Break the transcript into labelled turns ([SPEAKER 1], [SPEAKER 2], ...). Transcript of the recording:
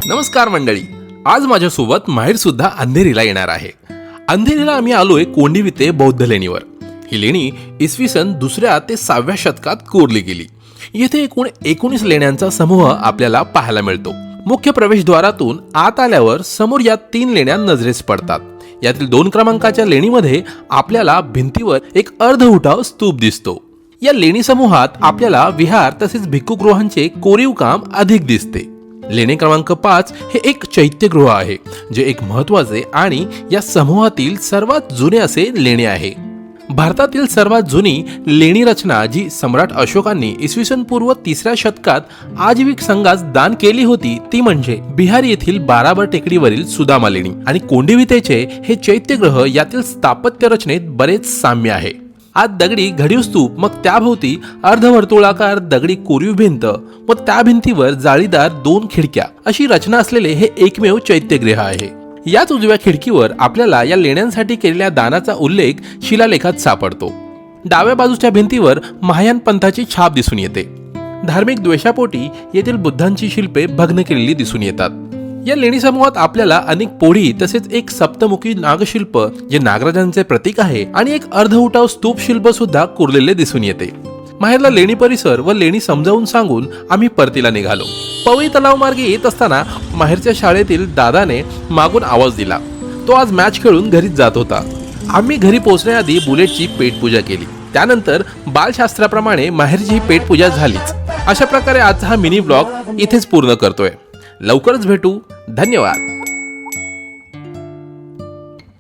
[SPEAKER 1] नमस्कार मंडळी, आज माझ्यासोबत माहेर सुद्धा अंधेरीला येणार आहे. अंधेरीला आम्ही आलोय कोंडिविते बौद्ध लेणीवर. ही लेणी इसवी सन 2ऱ्या ते 6व्या शतकात कोरली गेली. येथे एकूण 19 लेण्यांचा समूह आपल्याला पाहायला मिळतो. मुख्य प्रवेशद्वारातून आत आल्यावर समोर या 3 लेण्या नजरेस पडतात. यातील 2 क्रमांकाच्या लेणीमध्ये आपल्याला भिंतीवर एक अर्धउठाव स्तूप दिसतो. या लेणी समूहात आपल्याला विहार तसेच भिक्खुगृहांचे कोरीव काम अधिक दिसते. लेणी क्रमांक 5 हे एक चैत्यगृह आहे, जे एक महत्त्वाचे आणि या समूहातील सर्वात जुने असे लेणे आहे. भारतातील सर्वात जुनी लेणी रचना जी सम्राट अशोकांनी इसवी सन पूर्व 3ऱ्या शतकात आजीविक संघास दान केली होती ती म्हणजे बिहार येथील बाराबर टेकडीवरील सुदामा लेणी. आणि कोंडिवितेचे हे चैत्यगृह यातील स्थापत्य रचनेत बरेच साम्य आहे. आत दगडी घडीव स्तूप, मग त्याभोवती अर्धवर्तुळाकार दगडी कोरीव भिंत व त्या भिंतीवर जाळीदार 2 खिडक्या अशी रचना असलेले हे एकमेव चैत्यगृह आहे. याच उजव्या खिडकीवर आपल्याला या लेण्यांसाठी केलेल्या दानाचा उल्लेख शिलालेखात सापडतो. डाव्या बाजूच्या भिंतीवर महायान पंथाची छाप दिसून येते. धार्मिक द्वेषापोटी येथील बुद्धांची शिल्पे भग्न केलेली दिसून येतात. या लेणी समूहात आपल्याला अनेक पोढी तसेच एक सप्तमुखी नागशिल्प जे नागराजांचे प्रतीक आहे आणि एक अर्धउठाव स्तूप शिल्प सुद्धा कोरलेले दिसून येते. माहेरला लेणी परिसर व लेणी समजावून सांगून आम्ही परतीला निघालो. पवई तलाव मार्गे येत असताना माहेरच्या शाळेतील दादाने मागून आवाज दिला. तो आज मॅच खेळून घरी जात होता. आम्ही घरी पोहोचण्याआधी बुलेटची पेटपूजा केली. त्यानंतर बालशास्त्राप्रमाणे माहेरची पेटपूजा झालीच. अशा प्रकारे आजचा हा मिनी ब्लॉग इथेच पूर्ण करतोय. लवकरच भेटू. धन्यवाद.